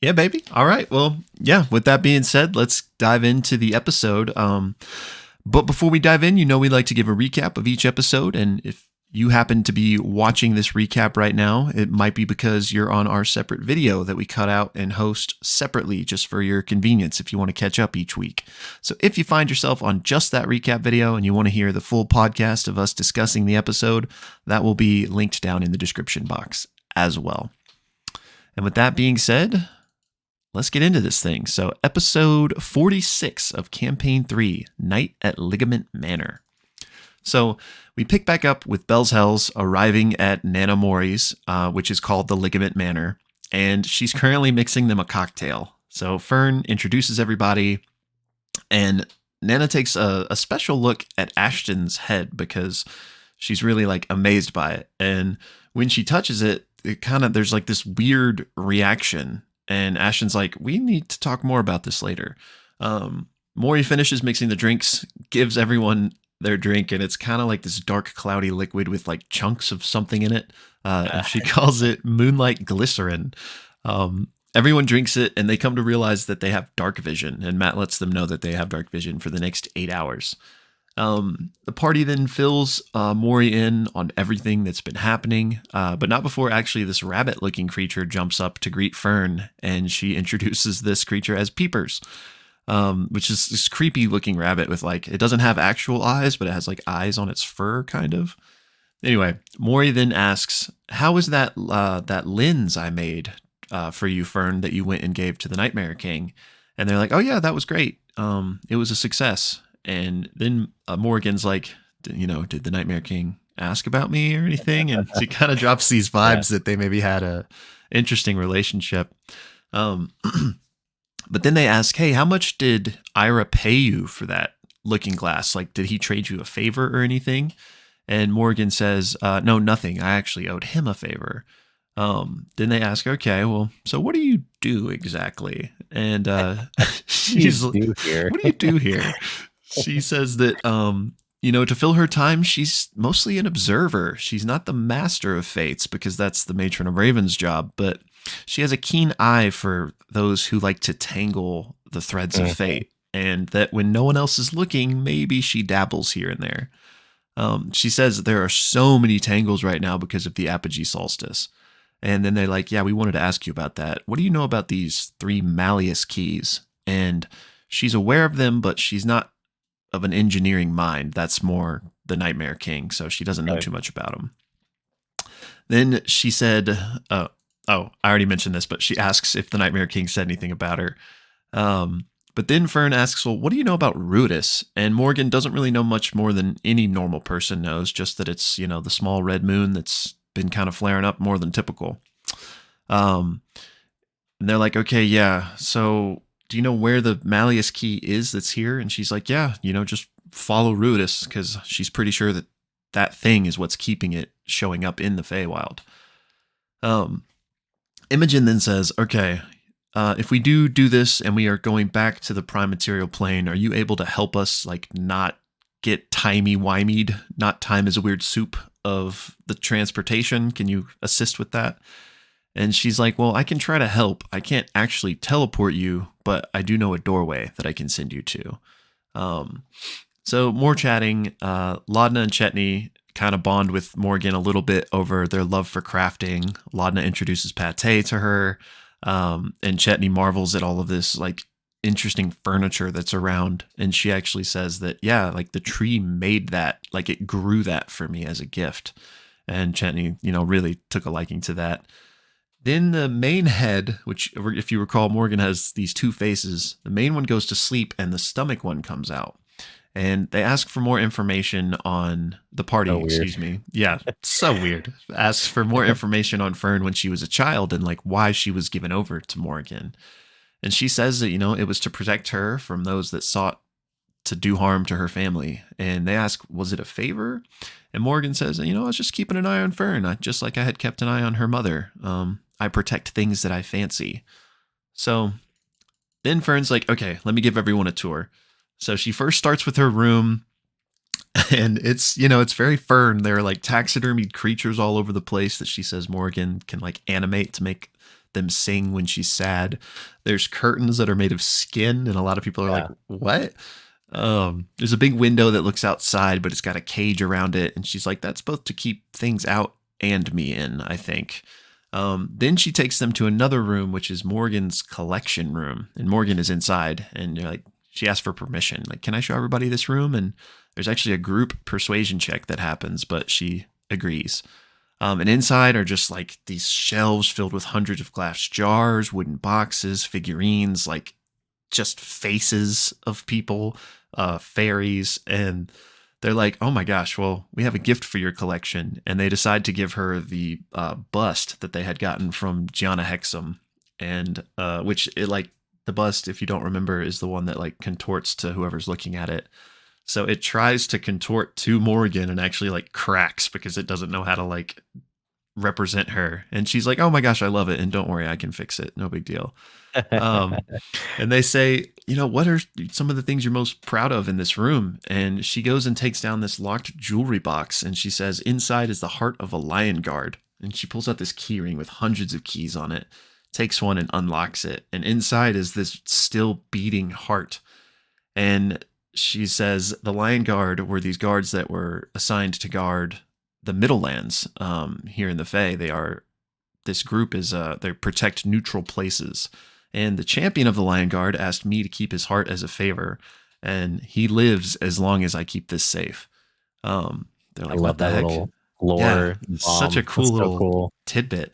Yeah, baby. All right. Well, yeah, with that being said, let's dive into the episode. But before we dive in, we like to give a recap of each episode. And if you happen to be watching this recap right now, it might be because you're on our separate video that we cut out and host separately just for your convenience if you want to catch up each week. So if you find yourself on just that recap video and you want to hear the full podcast of us discussing the episode, that will be linked down in the description box as well. And with that being said, let's get into this thing. So, episode 46 of Campaign 3, Night at Ligament Manor. So, we pick back up with Bell's Hells arriving at Nana Mori's, which is called the Ligament Manor, and she's currently mixing them a cocktail. So, Fern introduces everybody, and Nana takes a special look at Ashton's head because she's really like amazed by it. And when she touches it, there's like this weird reaction. And Ashton's like, we need to talk more about this later. Mori finishes mixing the drinks, gives everyone their drink, and it's kind of like this dark, cloudy liquid with like chunks of something in it. And she calls it Moonlight Glycerin. Everyone drinks it, and they come to realize that they have dark vision. And Matt lets them know that they have dark vision for the next 8 hours. The party then fills Mori in on everything that's been happening, but not before actually this rabbit-looking creature jumps up to greet Fern, and she introduces this creature as Peepers, which is this creepy-looking rabbit with like, it doesn't have actual eyes, but it has like eyes on its fur, kind of. Anyway, Mori then asks, how is that lens I made for you, Fern, that you went and gave to the Nightmare King? And they're like, oh yeah, that was great. It was a success. And then Morgan's like, did the Nightmare King ask about me or anything? And she kind of drops these vibes that they maybe had a interesting relationship. But then they ask, hey, how much did Ira pay you for that looking glass? Like, did he trade you a favor or anything? And Morgan says, no, nothing. I actually owed him a favor. Then they ask, okay, well, so what do you do exactly? And she's like, what do you do here? She says that, to fill her time, she's mostly an observer. She's not the master of fates because that's the matron of Raven's job, but she has a keen eye for those who like to tangle the threads of fate, and that when no one else is looking, maybe she dabbles here and there. She says that there are so many tangles right now because of the apogee solstice. And then they're like, yeah, we wanted to ask you about that. What do you know about these 3 Malleus keys? And she's aware of them, but she's not of an engineering mind. That's more the Nightmare King, so she doesn't know too much about him. Then she said, I already mentioned this, but she asks if the Nightmare King said anything about her. But then Fern asks, well, what do you know about Rudis? And Morgan doesn't really know much more than any normal person knows, just that it's, the small red moon that's been kind of flaring up more than typical. And they're like, okay, yeah, so do you know where the Malleus key is that's here? And she's like, yeah, just follow Rudis, because she's pretty sure that thing is what's keeping it showing up in the Feywild. Imogen then says, okay, if we do this and we are going back to the prime material plane, are you able to help us like not get timey-wimeyed? Not time is a weird soup of the transportation. Can you assist with that? And she's like, well, I can try to help. I can't actually teleport you, but I do know a doorway that I can send you to. So more chatting. Laudna and Chetney kind of bond with Morgan a little bit over their love for crafting. Laudna introduces pate to her. And Chetney marvels at all of this like interesting furniture that's around. And she actually says that, yeah, like the tree made that, like it grew that for me as a gift. And Chetney, really took a liking to that. Then the main head, which if you recall, Morgan has these 2 faces. The main one goes to sleep and the stomach one comes out. And they ask for more information on the party, excuse me. Yeah, so weird. Asks for more information on Fern when she was a child and like why she was given over to Morgan. And she says that, it was to protect her from those that sought to do harm to her family. And they ask, was it a favor? And Morgan says, I was just keeping an eye on Fern, just like I had kept an eye on her mother. I protect things that I fancy. So then Fern's like, okay, let me give everyone a tour. So she first starts with her room, and it's very Fern. There are like taxidermied creatures all over the place that she says Morgan can like animate to make them sing when she's sad. There's curtains that are made of skin, and a lot of people are like, what? There's a big window that looks outside, but it's got a cage around it. And she's like, that's both to keep things out and me in, I think. Then she takes them to another room, which is Morgan's collection room. And Morgan is inside, and you're like, she asks for permission. Like, can I show everybody this room? And there's actually a group persuasion check that happens, but she agrees. And inside are just like these shelves filled with hundreds of glass jars, wooden boxes, figurines, like just faces of people, fairies. And they're like, oh my gosh, well, we have a gift for your collection. And they decide to give her the bust that they had gotten from Gianna Hexam. And which it like the bust, if you don't remember, is the one that like contorts to whoever's looking at it. So it tries to contort to Morgan and actually like cracks because it doesn't know how to like represent her. And she's like, oh my gosh, I love it. And don't worry, I can fix it. No big deal. And they say, you know, what are some of the things you're most proud of in this room? And she goes and takes down this locked jewelry box. And she says, inside is the heart of a lion guard. And she pulls out this key ring with hundreds of keys on it, takes one and unlocks it. And inside is this still beating heart. And she says the Lion Guard were these guards that were assigned to guard the Middlelands here in the Fae. This group is, they protect neutral places. And the champion of the Lion Guard asked me to keep his heart as a favor. And he lives as long as I keep this safe. They're like, I love that heck? little lore. Yeah, such a cool tidbit.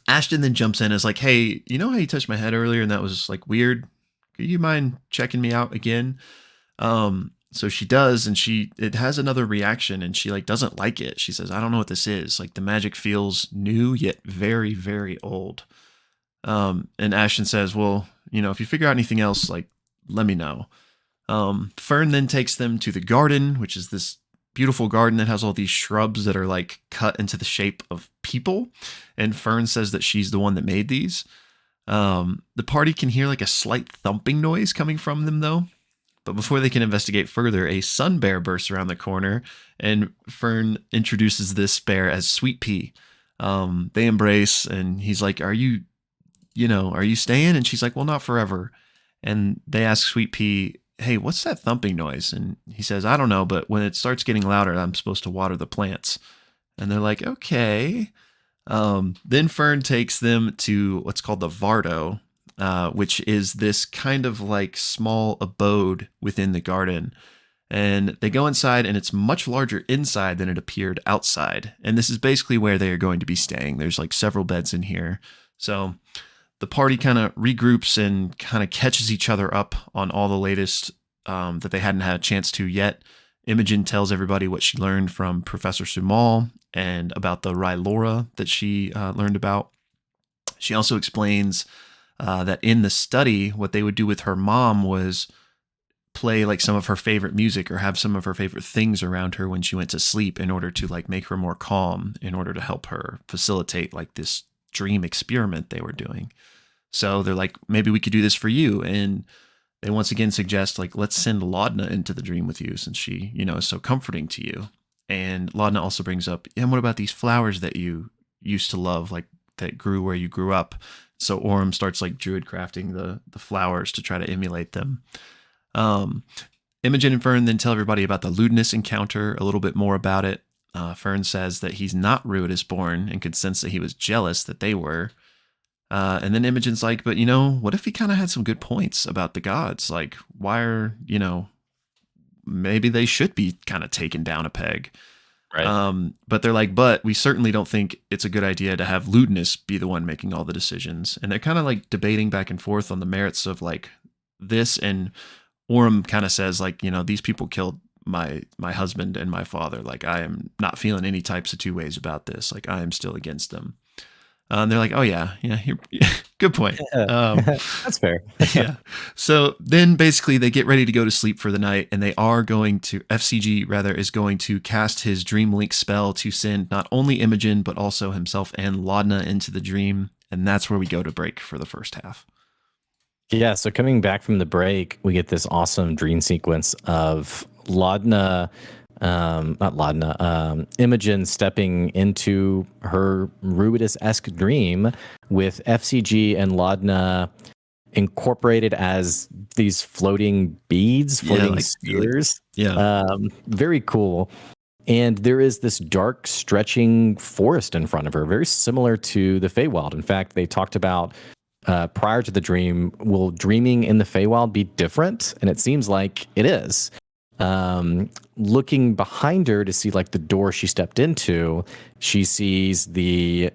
Ashton then jumps in and is like, hey, you know how you touched my head earlier and that was like weird? Do you mind checking me out again? So she does, and it has another reaction, and she like doesn't like it. She says, I don't know what this is. Like the magic feels new, yet very, very old. And Ashton says, well, you know, if you figure out anything else, like let me know. Fern then takes them to the garden, which is this beautiful garden that has all these shrubs that are like cut into the shape of people. And Fern says that she's the one that made these. The party can hear like a slight thumping noise coming from them though. But before they can investigate further, a sun bear bursts around the corner and Fern introduces this bear as Sweet Pea. They embrace and he's like, are you staying? And she's like, well, not forever. And they ask Sweet Pea, hey, what's that thumping noise? And he says, I don't know, but when it starts getting louder, I'm supposed to water the plants. And they're like, okay. Then Fern takes them to what's called the Vardo, which is this kind of like small abode within the garden. And they go inside and it's much larger inside than it appeared outside. And this is basically where they are going to be staying. There's like several beds in here. So the party kind of regroups and kind of catches each other up on all the latest that they hadn't had a chance to yet. Imogen tells everybody what she learned from Professor Sumal and about the Rylora that she learned about. She also explains that in the study, what they would do with her mom was play like some of her favorite music or have some of her favorite things around her when she went to sleep in order to like make her more calm, in order to help her facilitate like this dream experiment they were doing. So they're like, maybe we could do this for you. And they once again suggest like, let's send Laudna into the dream with you since she, you know, is so comforting to you. And Laudna also brings up, and what about these flowers that you used to love, like that grew where you grew up? So Orm starts like druid crafting the flowers to try to emulate them. Imogen and Fern then tell everybody about the Ludinus encounter, a little bit more about it. Fern says that he's not Ruidusborn and could sense that he was jealous that they were. And then Imogen's like, but you know, what if he kind of had some good points about the gods? Like, why are, you know, maybe they should be kind of taken down a peg. Right. But they're like, but we certainly don't think it's a good idea to have Ludinus be the one making all the decisions. And they're kind of like debating back and forth on the merits of like this. And Orm kind of says like, you know, these people killed my husband and my father. Like, I am not feeling any types of two ways about this. Like, I am still against them. And they're like, oh yeah, good point. That's fair. Yeah. So then basically they get ready to go to sleep for the night, and they are going to, FCG rather, is going to cast his Dream Link spell to send not only Imogen, but also himself and Laudna into the dream. And that's where we go to break for the first half. Yeah. So coming back from the break, we get this awesome dream sequence of Laudna not Laudna, Imogen stepping into her Ruidus-esque dream with FCG and Laudna incorporated as these floating beads, floating spheres. Very cool. And there is this dark, stretching forest in front of her, very similar to the Feywild. In fact, they talked about prior to the dream, will dreaming in the Feywild be different? And it seems like it is. Looking behind her to see like the door she stepped into, she sees the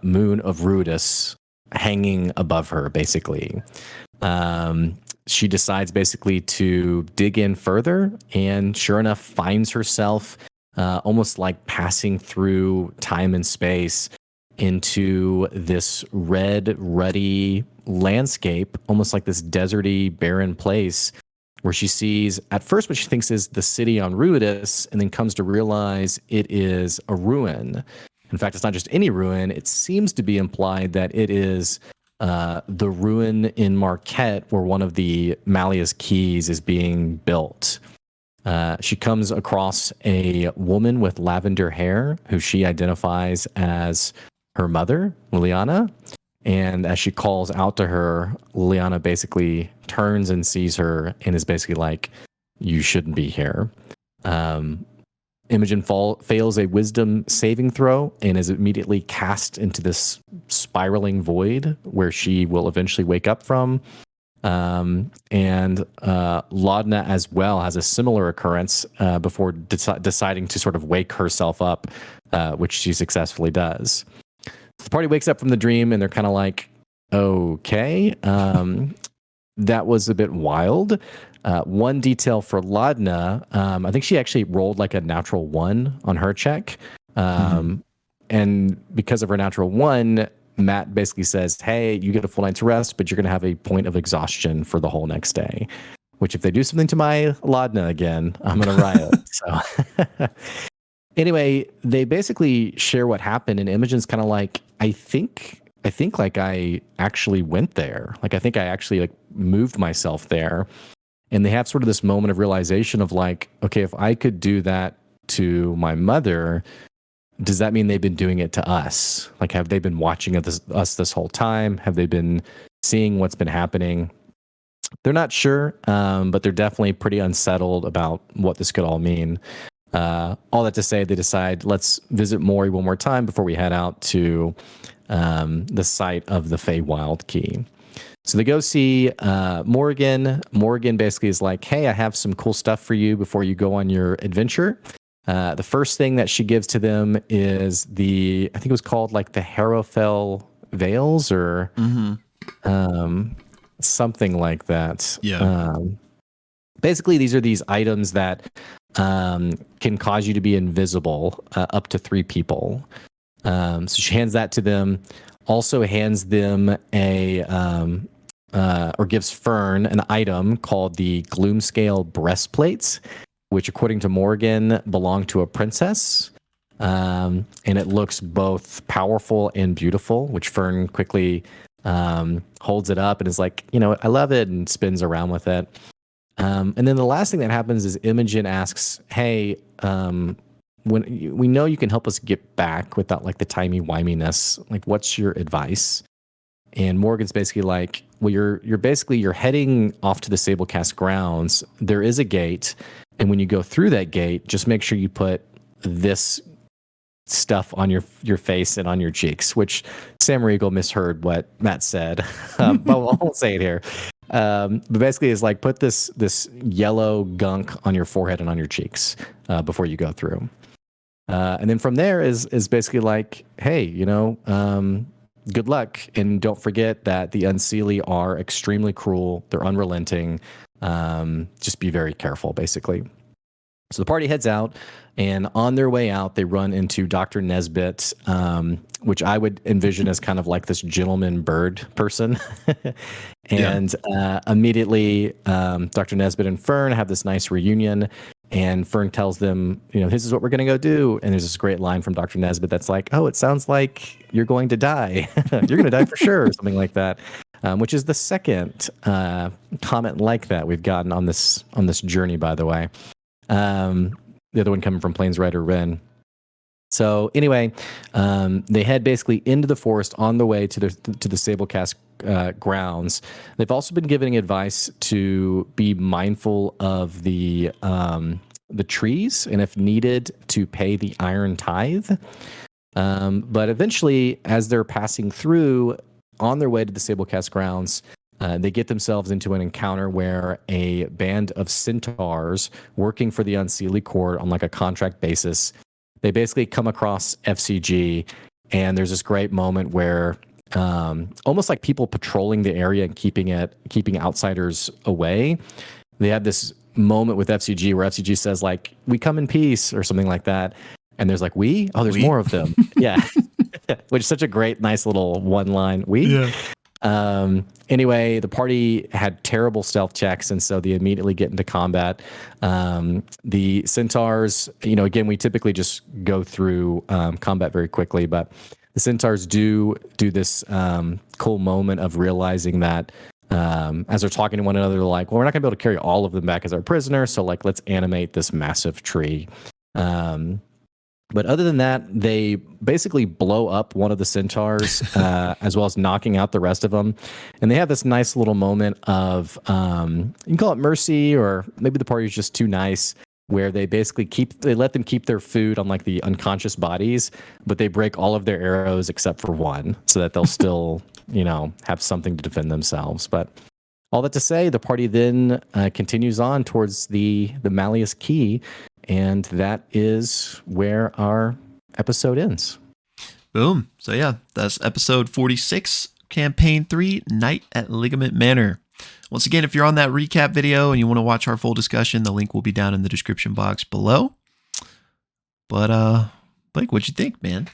moon of Ruidus hanging above her, basically. She decides basically to dig in further, and sure enough, finds herself almost like passing through time and space into this red, ruddy landscape, almost like this deserty, barren place, where she sees at first what she thinks is the city on Ruidus, and then comes to realize it is a ruin. In fact, it's not just any ruin. It seems to be implied that it is the ruin in Marquette where one of the Malleus keys is being built. She comes across a woman with lavender hair who she identifies as her mother, Liliana. And as she calls out to her, Liliana basically turns and sees her and is basically like, you shouldn't be here. Imogen fails a wisdom saving throw and is immediately cast into this spiraling void where she will eventually wake up from. And Laudna as well has a similar occurrence before deciding to sort of wake herself up, which she successfully does. The party wakes up from the dream and they're kind of like, okay, that was a bit wild. One detail for Laudna, I think she actually rolled like a natural 1 on her check. And because of her natural 1, Matt basically says, hey, you get a full night's rest, but you're going to have a point of exhaustion for the whole next day. Which if they do something to my Laudna again, I'm going to riot. So anyway, they basically share what happened, and Imogen's kind of like, I think like I actually went there. Like I think I actually like moved myself there. And they have sort of this moment of realization of like, okay, if I could do that to my mother, does that mean they've been doing it to us? Like, have they been watching us this whole time? Have they been seeing what's been happening? They're not sure, but they're definitely pretty unsettled about what this could all mean. All that to say, they decide, let's visit Mori one more time before we head out to the site of the Feywild Key. So they go see Morgan. Morgan basically is like, hey, I have some cool stuff for you before you go on your adventure. The first thing that she gives to them is I think it was called like the Harrowfell Veils or something like that. Yeah. Basically, these are these items that can cause you to be invisible up to 3 people. So she hands that to them. Also hands them or gives Fern an item called the Gloomscale breastplates, which according to Morgan belong to a princess. And it looks both powerful and beautiful, which Fern quickly holds it up and is like, I love it, and spins around with it. And then the last thing that happens is Imogen asks, hey, when we know you can help us get back without like the timey-wiminess, like what's your advice? And Morgan's basically like, well, you're heading off to the Sablecast grounds. There is a gate, and when you go through that gate, just make sure you put this stuff on your face and on your cheeks, which Sam Riegel misheard what Matt said, but I won't say it here. But basically is like, put this yellow gunk on your forehead and on your cheeks before you go through. And then from there is basically like, hey, good luck. And don't forget that the Unseelie are extremely cruel. They're unrelenting. Just be very careful, basically. So the party heads out, and on their way out, they run into Dr. Nesbit, which I would envision as kind of like this gentleman bird person. And immediately, Dr. Nesbit and Fern have this nice reunion, and Fern tells them, this is what we're going to go do. And there's this great line from Dr. Nesbit that's like, oh, it sounds like you're going to die. You're going to die for sure, or something like that. Which is the second comment like that we've gotten on this journey, by the way. the other one coming from Planesrider Ren. So anyway, they head basically into the forest on the way to the Sablecast grounds. They've also been giving advice to be mindful of the trees, and if needed, to pay the Iron Tithe. But eventually, as they're passing through on their way to the Sablecast grounds, they get themselves into an encounter where a band of centaurs working for the Unseelie Court on like a contract basis, they basically come across FCG, and there's this great moment where almost like people patrolling the area and keeping outsiders away. They have this moment with FCG where FCG says like, "We come in peace" or something like that. And there's like, there's more of them. Yeah. Which is such a great, nice little one line. Yeah. Anyway, the party had terrible stealth checks, and so they immediately get into combat. The centaurs, again, we typically just go through combat very quickly, but the centaurs do this cool moment of realizing that as they're talking to one another, they're like, well, we're not gonna be able to carry all of them back as our prisoners, so like, let's animate this massive tree. But other than that, they basically blow up one of the centaurs, as well as knocking out the rest of them. And they have this nice little moment of, you can call it mercy, or maybe the party's just too nice, where they basically let them keep their food on like the unconscious bodies, but they break all of their arrows except for one, so that they'll still, have something to defend themselves. But all that to say, the party then continues on towards the Malleus Key, and that is where our episode ends. Boom. So yeah, that's episode 46, campaign 3, Night at Ligament Manor. Once again, if you're on that recap video and you want to watch our full discussion, the link will be down in the description box below. But Blake, what'd you think, man?